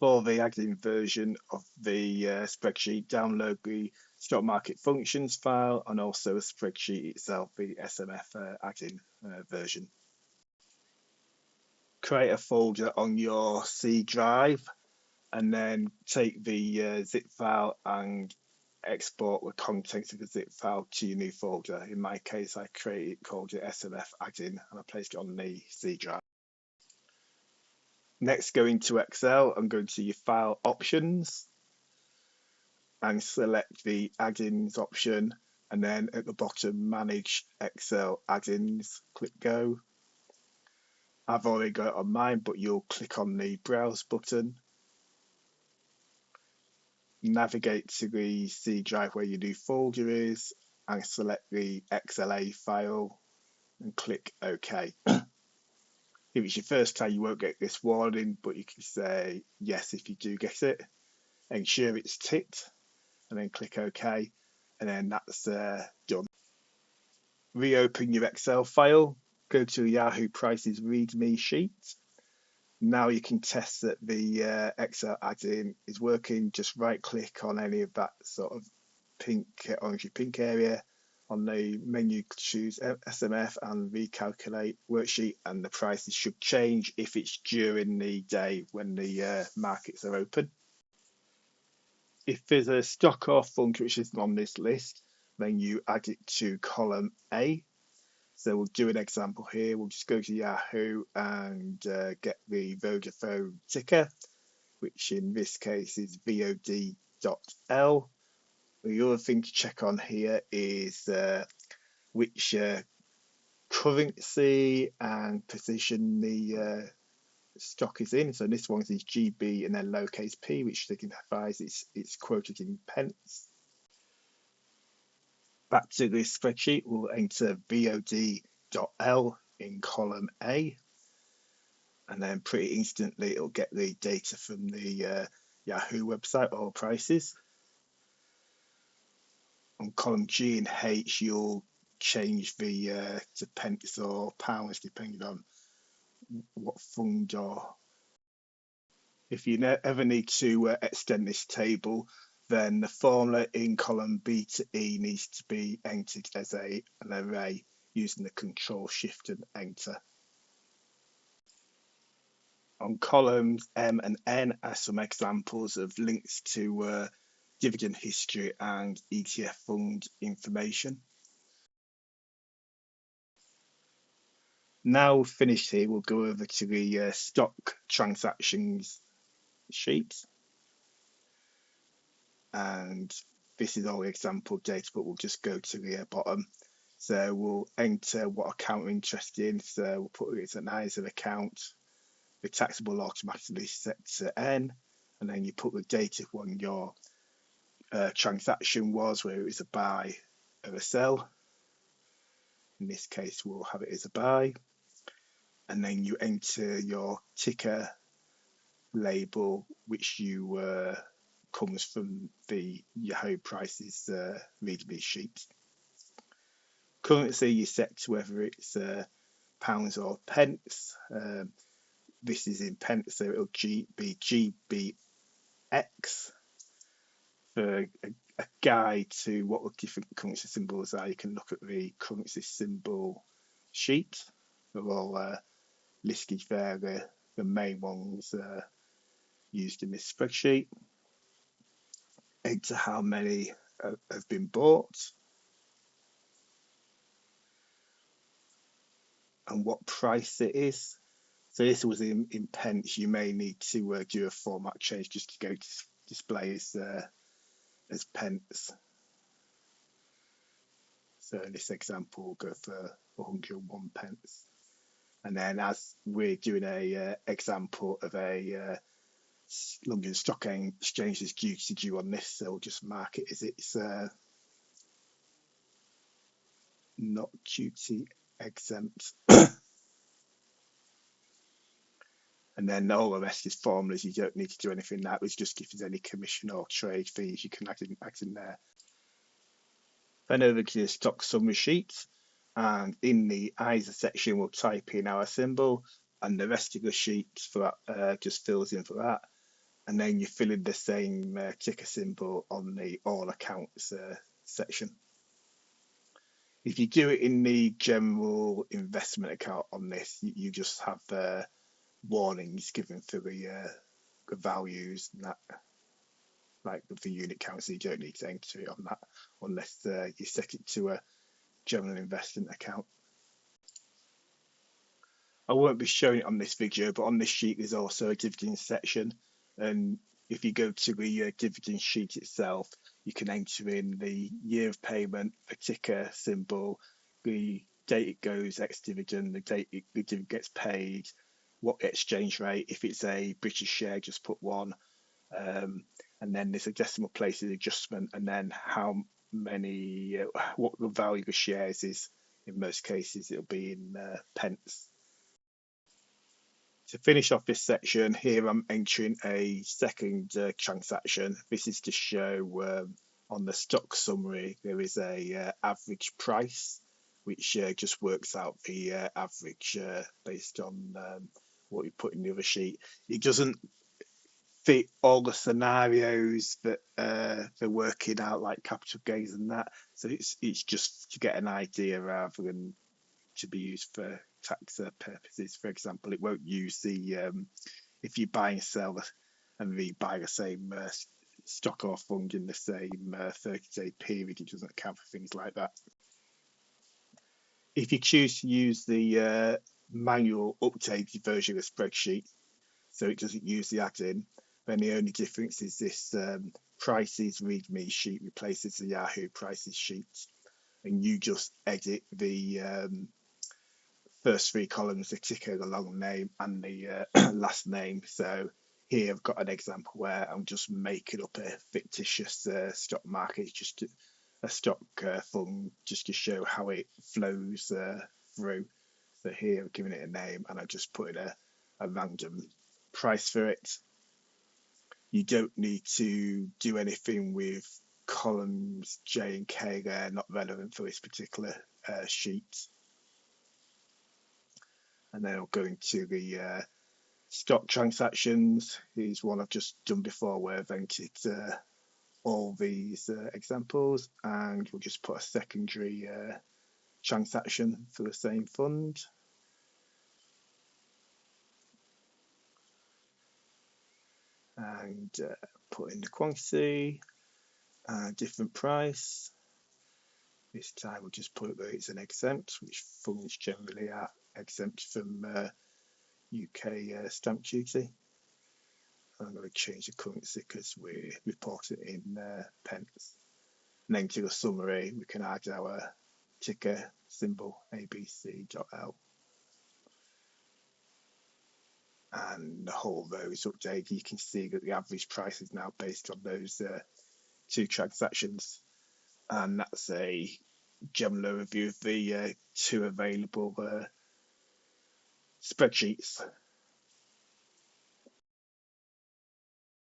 For the add-in version of the spreadsheet, download the stock market functions file and also a spreadsheet itself, the SMF add-in version. Create a folder on your C drive and then take the zip file and export the contents of the zip file to your new folder. In my case, I called it SMF add-in and I placed it on the C drive. Next, go into Excel and go into your file options and select the add-ins option, and then at the bottom, manage Excel add-ins, click go. I've already got it on mine, but you'll click on the browse button, navigate to the C drive where your new folder is and select the XLA file and click OK. If it's your first time, you won't get this warning, but you can say yes if you do get it. Ensure it's ticked and then click OK, and then that's done. Reopen your Excel file, go to Yahoo Prices README sheet. Now you can test that the Excel add-in is working. Just right click on any of that sort of pink, orangey pink area. On the menu, choose SMF and recalculate worksheet, and the prices should change if it's during the day when the markets are open. If there's a stock or fund which isn't on this list, then you add it to column A. So we'll do an example here. We'll just go to Yahoo and get the Vodafone ticker, which in this case is VOD.L. The other thing to check on here is which currency and position the stock is in. So this one is GB and then lowercase p, which signifies it's quoted in pence. Back to the spreadsheet, we'll enter VOD.L in column A, and then pretty instantly it'll get the data from the Yahoo website, all prices. On column G and H, you'll change the to pence or pounds depending on what fund or. If you ever need to extend this table, then the formula in column B to E needs to be entered as an array using the Control Shift and Enter. On columns M and N are some examples of links to dividend history and ETF fund information. Now finished here, we'll go over to the stock transactions sheet. And this is all the example data, but we'll just go to the bottom. So we'll enter what account we're interested in. So we'll put it as an ISA account. The taxable automatically set to N, and then you put the date of when your transaction was, whether it was a buy or a sell. In this case, we'll have it as a buy. And then you enter your ticker label, which you comes from the Yahoo Prices README sheet. Currency you set to whether it's pounds or pence. This is in pence, so it'll be GBX. For a guide to what the different currency symbols are, you can look at the currency symbol sheet. They're all listed there, the main ones used in this spreadsheet. Enter how many have been bought and what price it is. So this was in pence. You may need to do a format change just to go to display as pence. So in this example, we'll go for 101 pence. And then as we're doing a example of a London Stock Exchange is duty due on this, so we'll just mark it as it's not duty exempt. And then all the rest is formulas. You don't need to do anything. That was just if there's any commission or trade fees, you can add in there. Then over to the stock summary sheet, and in the ISA section we'll type in our symbol, and the rest of the sheet for that just fills in for that. and then you fill in the same ticker symbol on the all accounts section. If you do it in the general investment account on this, you just have warnings given for the values and that, like the unit count, so you don't need to enter it on that unless you set it to a general investment account. I won't be showing it on this video, but on this sheet there's also a dividend section, and if you go to the dividend sheet itself, you can enter in the year of payment, the ticker symbol, the date it goes ex-dividend, the date the dividend gets paid, what exchange rate. If it's a British share, just put 1, and then there's a decimal places adjustment, and then how many, what the value of the shares is. In most cases, it'll be in pence. To finish off this section, here I'm entering a second transaction. This is to show on the stock summary there is a average price, which just works out the average based on what you put in the other sheet. It doesn't fit all the scenarios that they're working out, like capital gains and that. So it's just to get an idea rather than to be used for tax purposes. For example, it won't use the if you buy and sell and rebuy the same stock or fund in the same 30-day period, it doesn't account for things like that. If you choose to use the manual updated version of Spreadsheet, so it doesn't use the add-in, then the only difference is this prices README sheet replaces the Yahoo prices sheet, and you just edit the first 3 columns, the ticker, the long name, and the last name. So here I've got an example where I'm just making up a fictitious stock market, just a stock fund, just to show how it flows through. So here I'm giving it a name, and I'm just putting a random price for it. You don't need to do anything with columns J and K, they're not relevant for this particular sheet. And then I'll go into the stock transactions. Here's one I've just done before where I've entered all these examples, and we'll just put a secondary transaction for the same fund. And put in the quantity, different price. This time we'll just put that it's an exempt, which funds generally are exempt from UK stamp duty. I'm going to change the currency because we report it in pence. And then to the summary, we can add our ticker symbol ABC.L. And the whole row is updated. You can see that the average price is now based on those 2 transactions. And that's a general overview of the 2 available spreadsheets.